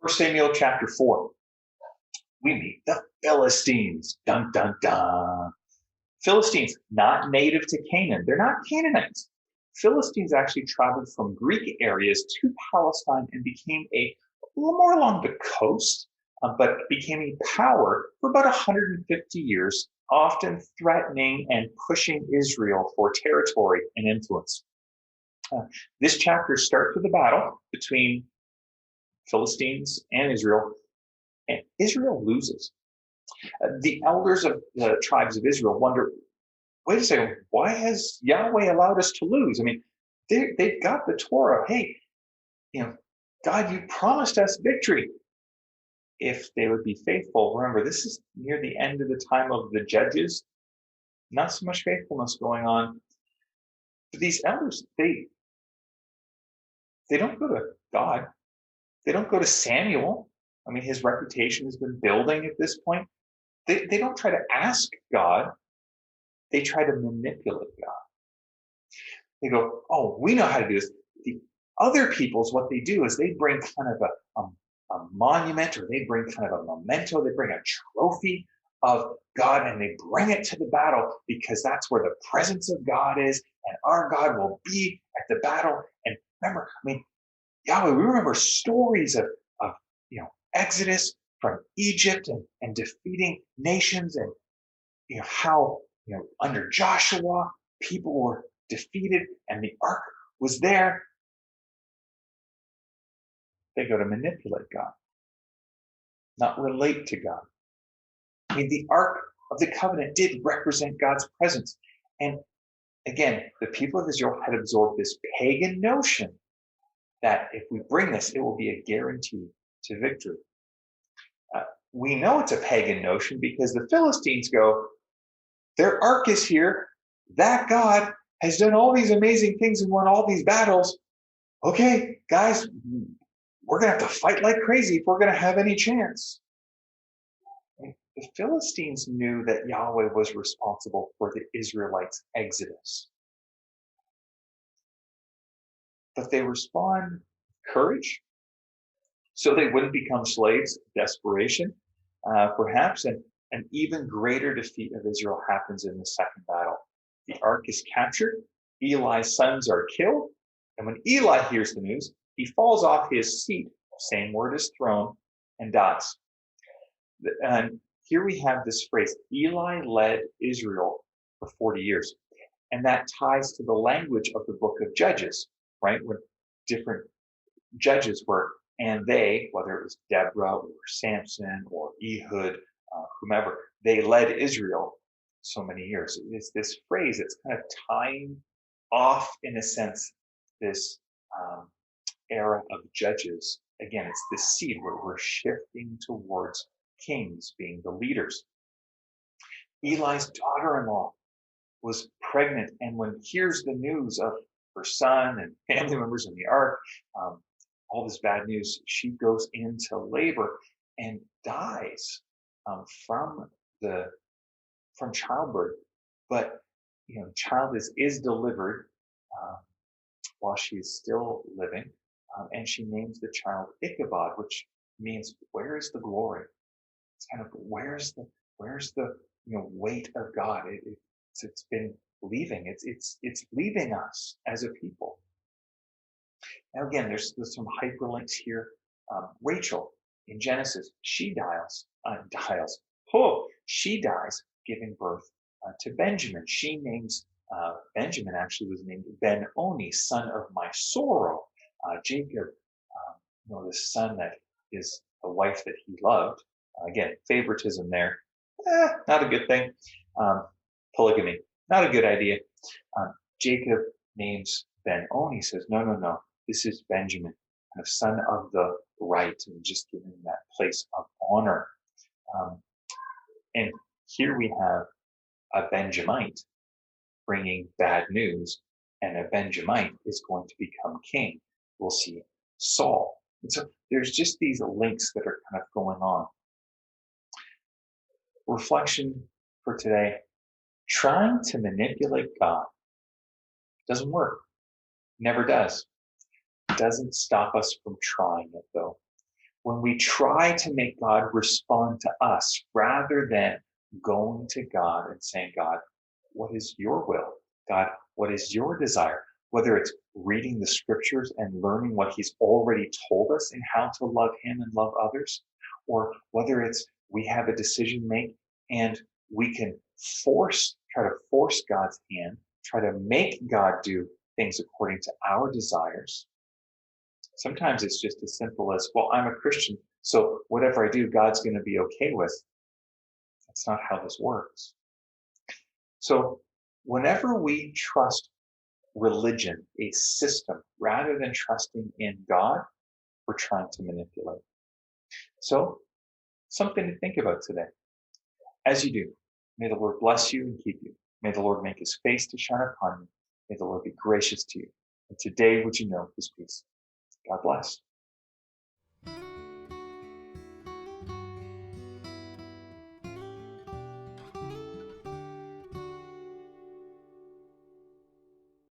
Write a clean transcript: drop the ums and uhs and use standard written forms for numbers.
First Samuel chapter 4, we meet the Philistines. Dun, dun, dun. Philistines, not native to Canaan. They're not Canaanites. Philistines actually traveled from Greek areas to Palestine and became a little more along the coast, but became a power for about 150 years, often threatening and pushing Israel for territory and influence. Uh, this chapter starts with a battle between Philistines and Israel, and Israel loses. The elders of the tribes of Israel wonder, wait a second, why has Yahweh allowed us to lose? I mean, they've got the Torah. Hey, God, you promised us victory if they would be faithful. Remember, this is near the end of the time of the judges. Not so much faithfulness going on. But these elders, they don't go to God. They don't go to Samuel. I mean, his reputation has been building at this point. They don't try to ask God. They try to manipulate God. They go, oh, we know how to do this. The other peoples, what they do is they bring kind of a monument, or they bring kind of a memento. They bring a trophy of God and they bring it to the battle because that's where the presence of God is, and our God will be at the battle. And remember, I mean, Yahweh, we remember stories of Exodus from Egypt and defeating nations, and how under Joshua people were defeated and the ark was there. They go to manipulate God, not relate to God. I mean, the ark of the covenant did represent God's presence. And again, the people of Israel had absorbed this pagan notion that if we bring this, it will be a guarantee to victory. We know it's a pagan notion because the Philistines go, their ark is here. That God has done all these amazing things and won all these battles. Okay, guys, we're going to have to fight like crazy if we're going to have any chance. The Philistines knew that Yahweh was responsible for the Israelites' exodus. But they respond with courage, so they wouldn't become slaves. Desperation, perhaps, and an even greater defeat of Israel happens in the second battle. The ark is captured. Eli's sons are killed. And when Eli hears the news, he falls off his seat, same word as throne, and dies. And here we have this phrase, Eli led Israel for 40 years. And that ties to the language of the book of Judges, right? When different judges were, and they, whether it was Deborah or Samson or Ehud, whomever, they led Israel so many years. It's this phrase that's kind of tying off, in a sense, this era of judges. Again, it's this seed where we're shifting towards kings being the leaders. Eli's daughter-in-law was pregnant, and when hears the news of her son and family members in the ark, all this bad news, she goes into labor and dies from childbirth. But child is delivered while she is still living, and she names the child Ichabod, which means where is the glory? It's kind of where's the weight of God? It's been leaving. It's leaving us as a people. Now again, there's some hyperlinks here. Rachel in Genesis, she dies, giving birth to Benjamin. She names Benjamin, actually was named Ben-Oni, son of my sorrow. Jacob, the son that is the wife that he loved. Again, favoritism there. Not a good thing. Polygamy, not a good idea. Jacob names Ben-Oni, says, no, this is Benjamin, kind of son of the right, and just giving that place of honor. And here we have a Benjamite bringing bad news, and a Benjamite is going to become king. We'll see Saul. And so there's just these links that are kind of going on. Reflection for today: trying to manipulate God doesn't work. Never does. It doesn't stop us from trying it, though. when we try to make God respond to us rather than going to God and saying, God, what is your will? God, what is your desire? Whether it's reading the scriptures and learning what he's already told us and how to love him and love others, or whether it's we have a decision make and we can try to force God's hand, try to make God do things according to our desires. Sometimes it's just as simple as, well, I'm a Christian, so whatever I do, God's going to be okay with. That's not how this works. So whenever we trust religion, a system, rather than trusting in God, we're trying to manipulate. So something to think about today. As you do, may the Lord bless you and keep you. May the Lord make his face to shine upon you. May the Lord be gracious to you. And today would you know his peace. God bless.